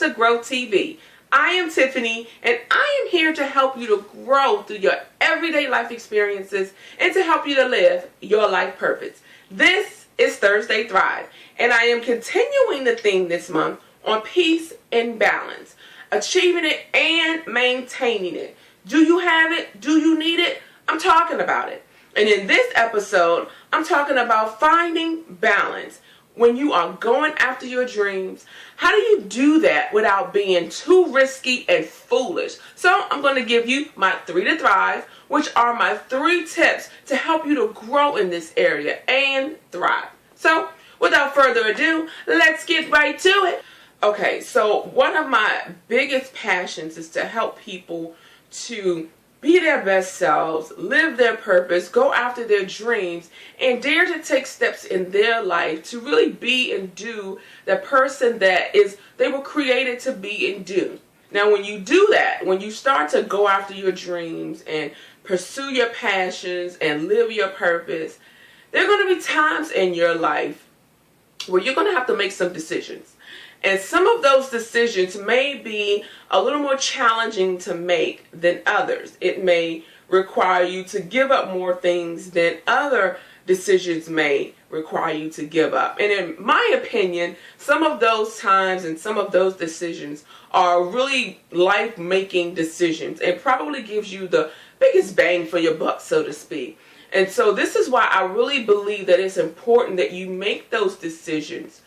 to Grow TV. I am Tiffany, and I am here to help you to grow through your everyday life experiences and to help you to live your life purpose. This is Thursday Thrive, and I am continuing the theme this month on peace and balance, achieving it and maintaining it. Do you have it? Do you need it? I'm talking about it. And in this episode, I'm talking about finding balance. When you are going after your dreams, how do you do that without being too risky and foolish? So I'm going to give you my 3 to Thrive, which are my 3 tips to help you to grow in this area and thrive. So without further ado, let's get right to it. Okay, so one of my biggest passions is to help people to be their best selves, live their purpose, go after their dreams, and dare to take steps in their life to really be and do the person that they were created to be and do. Now, when you do that, when you start to go after your dreams and pursue your passions and live your purpose, there are going to be times in your life where you're going to have to make some decisions. And some of those decisions may be a little more challenging to make than others. It may require you to give up more things than other decisions may require you to give up. And in my opinion, some of those times and some of those decisions are really life-making decisions and probably gives you the biggest bang for your buck, so to speak. And so this is why I really believe that it's important that you make those decisions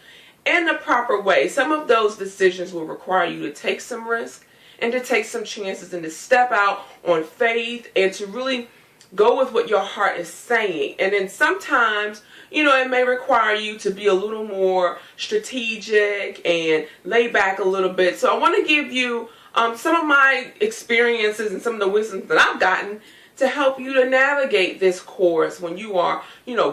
in the proper way. Some of those decisions will require you to take some risk and to take some chances and to step out on faith and to really go with what your heart is saying. And then sometimes, it may require you to be a little more strategic and lay back a little bit. So I want to give you some of my experiences and some of the wisdom that I've gotten to help you to navigate this course when you are,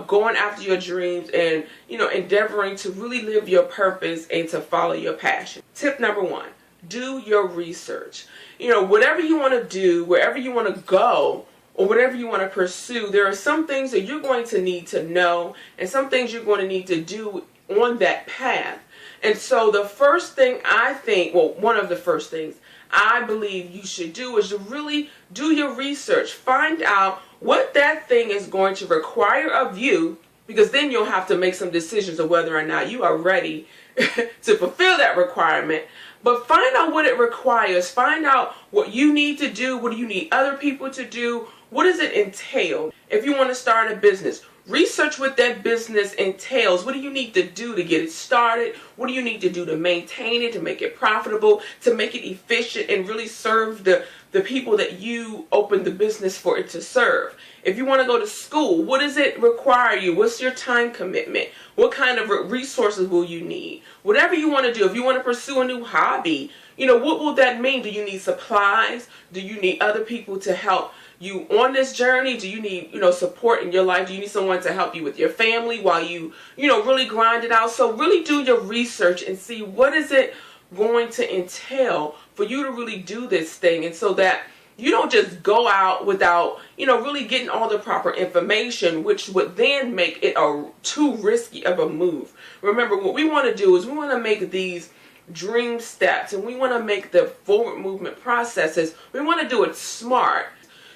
going after your dreams and, endeavoring to really live your purpose and to follow your passion. Tip number 1, do your research. Whatever you want to do, wherever you want to go, or whatever you want to pursue, there are some things that you're going to need to know and some things you're going to need to do on that path. And so the first thing one of the first things I believe you should do is to really do your research. Find out what that thing is going to require of you, because then you'll have to make some decisions of whether or not you are ready to fulfill that requirement. But find out what it requires. Find out what you need to do. What do you need other people to do? What does it entail? If you want to start a business, research what that business entails. What do you need to do to get it started? What do you need to do to maintain it, to make it profitable, to make it efficient and really serve the people that you opened the business for it to serve? If you want to go to school, what does it require you? What's your time commitment? What kind of resources will you need? Whatever you want to do, if you want to pursue a new hobby, what will that mean? Do you need supplies? Do you need other people to help you on this journey? Do you need, support in your life? Do you need someone to help you with your family while you, really grind it out? So really do your research and see what is it going to entail for you to really do this thing, and so that you don't just go out without, really getting all the proper information, which would then make it too risky of a move. Remember, what we want to do is we want to make these dream steps, and we want to make the forward movement processes. We want to do it smart.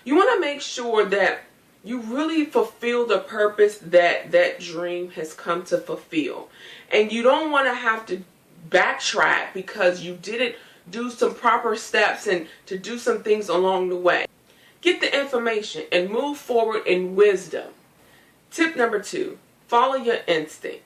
You want to make sure that you really fulfill the purpose that that dream has come to fulfill. And you don't want to have to backtrack because you didn't do some proper steps and to do some things along the way. Get the information and move forward in wisdom. Tip number 2, follow your instincts.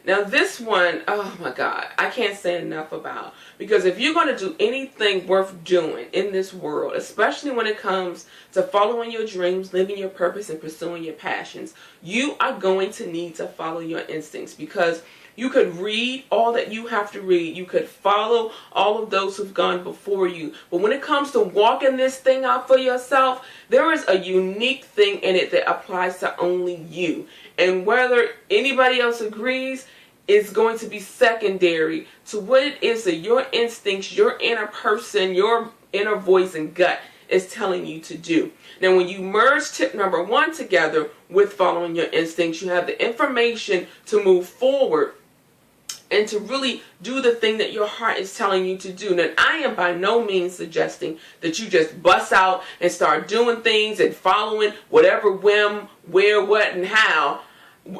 Now this one, oh my God, I can't say enough about, because if you're going to do anything worth doing in this world, especially when it comes to following your dreams, living your purpose, and pursuing your passions, you are going to need to follow your instincts, because you could read all that you have to read. You could follow all of those who've gone before you. But when it comes to walking this thing out for yourself, there is a unique thing in it that applies to only you. And whether anybody else agrees is going to be secondary to what it is that your instincts, your inner person, your inner voice and gut is telling you to do. Now, when you merge tip number 1 together with following your instincts, you have the information to move forward and to really do the thing that your heart is telling you to do. Now, I am by no means suggesting that you just bust out and start doing things and following whatever whim, where, what, and how.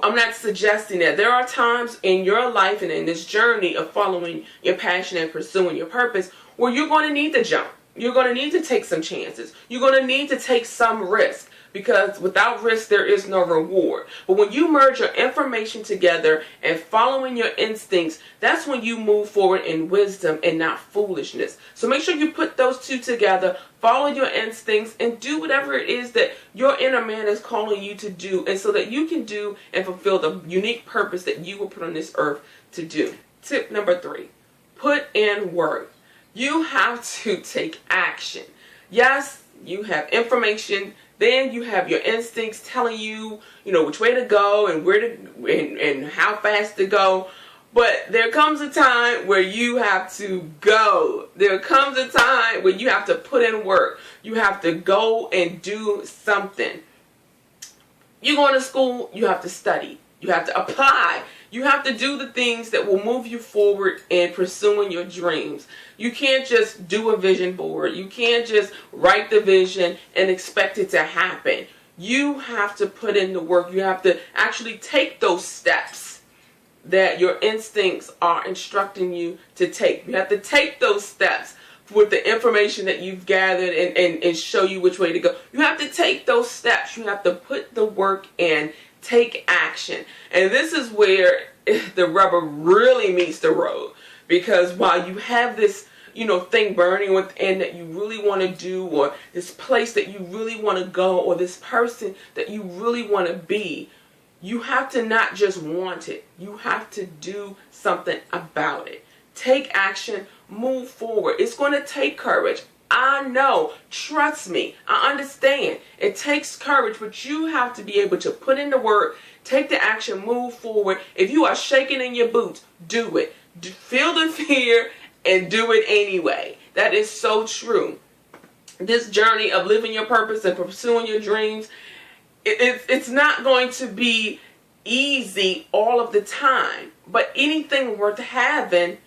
I'm not suggesting that. There are times in your life and in this journey of following your passion and pursuing your purpose where you're going to need to jump. You're going to need to take some chances. You're going to need to take some risk, because without risk there is no reward. But when you merge your information together and following your instincts, that's when you move forward in wisdom and not foolishness. So make sure you put those two together, follow your instincts, and do whatever it is that your inner man is calling you to do, and so that you can do and fulfill the unique purpose that you were put on this earth to do. Tip number 3, put in work. You have to take action. Yes, you have information, then you have your instincts telling you, which way to go and where to and how fast to go. But there comes a time where you have to go. There comes a time where you have to put in work. You have to go and do something. You're going to school, you have to study. You have to apply. You have to do the things that will move you forward in pursuing your dreams. You can't just do a vision board. You can't just write the vision and expect it to happen. You have to put in the work. You have to actually take those steps that your instincts are instructing you to take. You have to take those steps with the information that you've gathered and show you which way to go. You have to take those steps. You have to put the work in. Take action. And this is where the rubber really meets the road, because while you have this thing burning within that you really want to do, or this place that you really want to go, or this person that you really want to be, you have to not just want it. You have to do something about it. Take action. Move forward. It's going to take courage. I know. Trust me. I understand. It takes courage, but you have to be able to put in the work, take the action, move forward. If you are shaking in your boots, do it. Feel the fear and do it anyway. That is so true. This journey of living your purpose and pursuing your dreams, it's not going to be easy all of the time, but anything worth having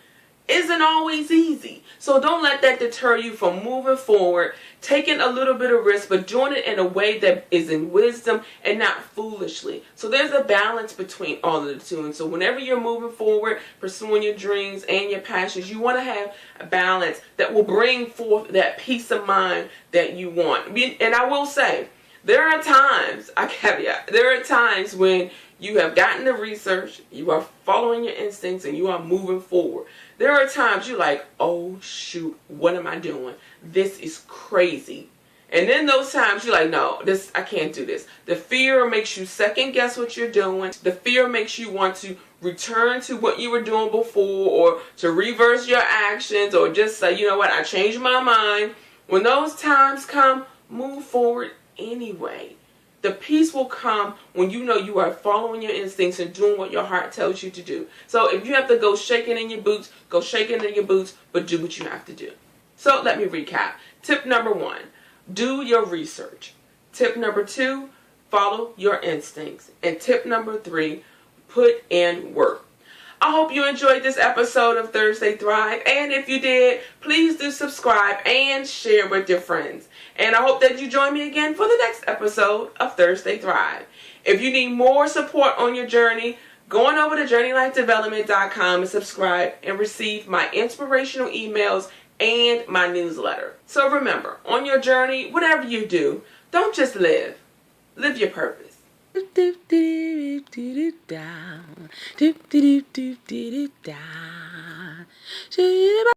isn't always easy. So don't let that deter you from moving forward, taking a little bit of risk, but doing it in a way that is in wisdom and not foolishly. So there's a balance between all of the two. And so whenever you're moving forward, pursuing your dreams and your passions, you want to have a balance that will bring forth that peace of mind that you want. And I will say, there are times, I caveat, there are times when you have gotten the research, you are following your instincts, and you are moving forward. There are times you're like, oh shoot, what am I doing? This is crazy. And then those times you're like, no, I can't do this. The fear makes you second guess what you're doing. The fear makes you want to return to what you were doing before, or to reverse your actions, or just say, you know what, I changed my mind. When those times come, move forward anyway. The peace will come when you know you are following your instincts and doing what your heart tells you to do. So if you have to go shaking in your boots, go shaking in your boots, but do what you have to do. So let me recap. Tip number 1, do your research. Tip number 2, follow your instincts. And tip number 3, put in work. I hope you enjoyed this episode of Thursday Thrive, and if you did, please do subscribe and share with your friends. And I hope that you join me again for the next episode of Thursday Thrive. If you need more support on your journey, go on over to JourneyLifeDevelopment.com and subscribe and receive my inspirational emails and my newsletter. So remember, on your journey, whatever you do, don't just live your purpose.